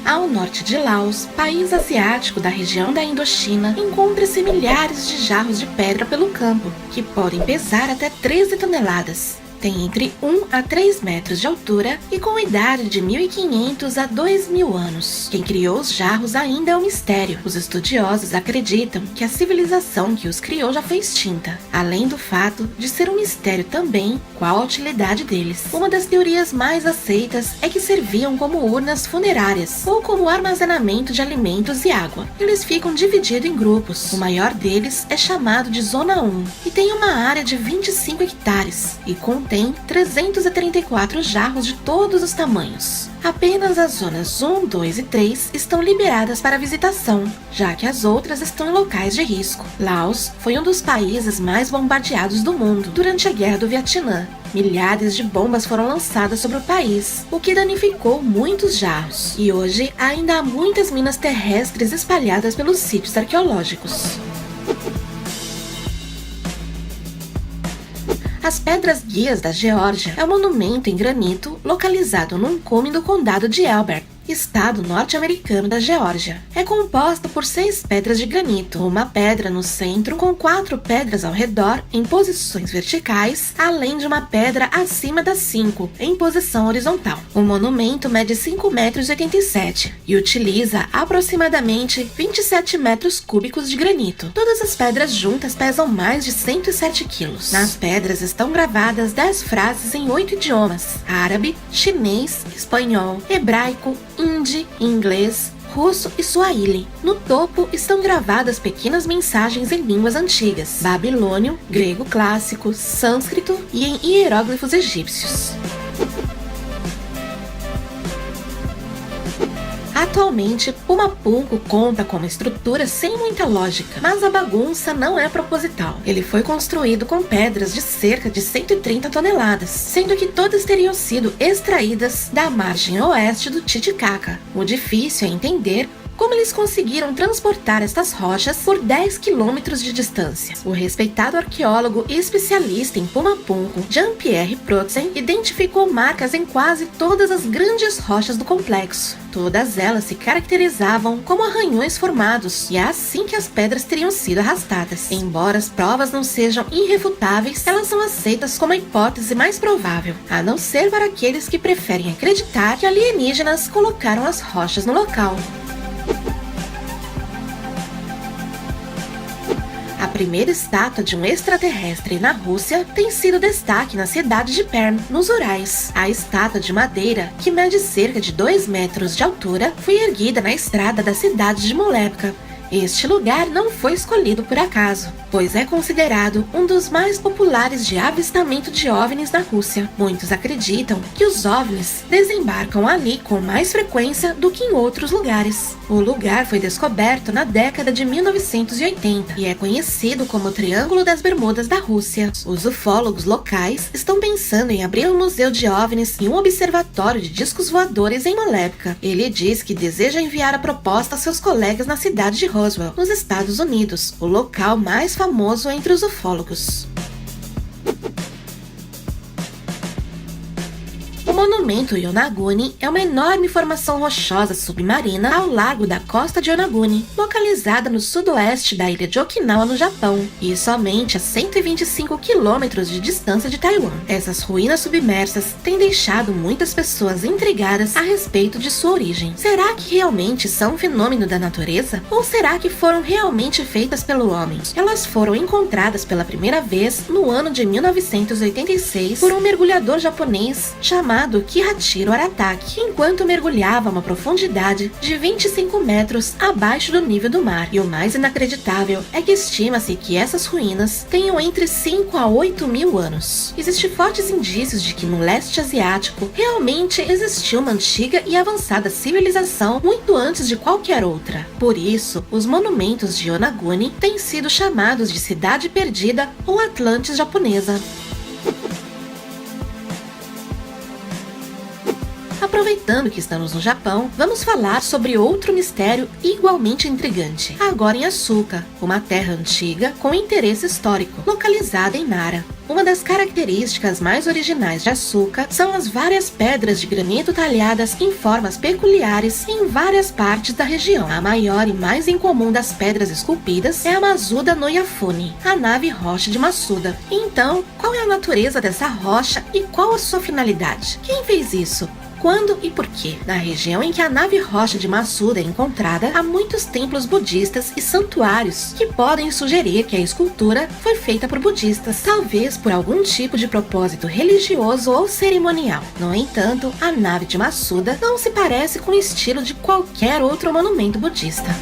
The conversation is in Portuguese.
Ao norte de Laos, país asiático da região da Indochina, encontra-se milhares de jarros de pedra pelo campo, que podem pesar até 13 toneladas. Tem entre 1 a 3 metros de altura e com idade de 1.500 a 2.000 anos. Quem criou os jarros ainda é um mistério. Os estudiosos acreditam que a civilização que os criou já foi extinta, além do fato de ser um mistério também qual a utilidade deles. Uma das teorias mais aceitas é que serviam como urnas funerárias ou como armazenamento de alimentos e água. Eles ficam divididos em grupos. O maior deles é chamado de Zona 1 e tem uma área de 25 hectares e contém 334 jarros de todos os tamanhos. Apenas as zonas 1, 2 e 3 estão liberadas para visitação, já que as outras estão em locais de risco. Laos foi um dos países mais bombardeados do mundo durante a Guerra do Vietnã. Milhares de bombas foram lançadas sobre o país, o que danificou muitos jarros. E hoje ainda há muitas minas terrestres espalhadas pelos sítios arqueológicos. As Pedras Guias da Geórgia é um monumento em granito localizado num cume do condado de Elbert, estado norte-americano da Geórgia. É composta por 6 pedras de granito, uma pedra no centro com 4 pedras ao redor em posições verticais, além de uma pedra acima das 5 em posição horizontal. O monumento mede 5,87 metros e utiliza aproximadamente 27 metros cúbicos de granito. Todas as pedras juntas pesam mais de 107 quilos. Nas pedras estão gravadas 10 frases em 8 idiomas: árabe, chinês, espanhol, hebraico, hindi, inglês, russo e suahili. No topo estão gravadas pequenas mensagens em línguas antigas: babilônio, grego clássico, sânscrito e em hieróglifos egípcios. Atualmente, Pumapunku conta com uma estrutura sem muita lógica, mas a bagunça não é proposital. Ele foi construído com pedras de cerca de 130 toneladas, sendo que todas teriam sido extraídas da margem oeste do Titicaca. O difícil é entender como eles conseguiram transportar estas rochas por 10 quilômetros de distância. O respeitado arqueólogo e especialista em Pumapunku, Jean-Pierre Protzen, identificou marcas em quase todas as grandes rochas do complexo. Todas elas se caracterizavam como arranhões formados, e é assim que as pedras teriam sido arrastadas. Embora as provas não sejam irrefutáveis, elas são aceitas como a hipótese mais provável, a não ser para aqueles que preferem acreditar que alienígenas colocaram as rochas no local. A primeira estátua de um extraterrestre na Rússia tem sido destaque na cidade de Perm, nos Urais. A estátua de madeira, que mede cerca de 2 metros de altura, foi erguida na estrada da cidade de Molepka. Este lugar não foi escolhido por acaso, pois é considerado um dos mais populares de avistamento de OVNIs na Rússia. Muitos acreditam que os OVNIs desembarcam ali com mais frequência do que em outros lugares. O lugar foi descoberto na década de 1980 e é conhecido como o Triângulo das Bermudas da Rússia. Os ufólogos locais estão pensando em abrir um museu de OVNIs e um observatório de discos voadores em Molepka. Ele diz que deseja enviar a proposta a seus colegas na cidade de Roswell, nos Estados Unidos, o local mais famoso entre os ufólogos. O monumento Yonaguni é uma enorme formação rochosa submarina ao largo da costa de Yonaguni, localizada no sudoeste da ilha de Okinawa, no Japão, e somente a 125 quilômetros de distância de Taiwan. Essas ruínas submersas têm deixado muitas pessoas intrigadas a respeito de sua origem. Será que realmente são um fenômeno da natureza? Ou será que foram realmente feitas pelo homem? Elas foram encontradas pela primeira vez no ano de 1986 por um mergulhador japonês chamado Kihachiro Arataki, enquanto mergulhava a uma profundidade de 25 metros abaixo do nível do mar. E o mais inacreditável é que estima-se que essas ruínas tenham entre 5 a 8 mil anos. Existem fortes indícios de que no leste asiático realmente existiu uma antiga e avançada civilização muito antes de qualquer outra. Por isso, os monumentos de Yonaguni têm sido chamados de Cidade Perdida ou Atlantis japonesa. Aproveitando aproveitando que estamos no Japão, vamos falar sobre outro mistério igualmente intrigante. Agora em Asuka, uma terra antiga com interesse histórico, localizada em Nara. Uma das características mais originais de Asuka são as várias pedras de granito talhadas em formas peculiares em várias partes da região. A maior e mais incomum das pedras esculpidas é a Masuda no Yafune, a nave rocha de Masuda. Então, qual é a natureza dessa rocha e qual a sua finalidade? Quem fez isso? Quando e por quê? Na região em que a nave rocha de Masuda é encontrada, há muitos templos budistas e santuários que podem sugerir que a escultura foi feita por budistas, talvez por algum tipo de propósito religioso ou cerimonial. No entanto, a nave de Masuda não se parece com o estilo de qualquer outro monumento budista.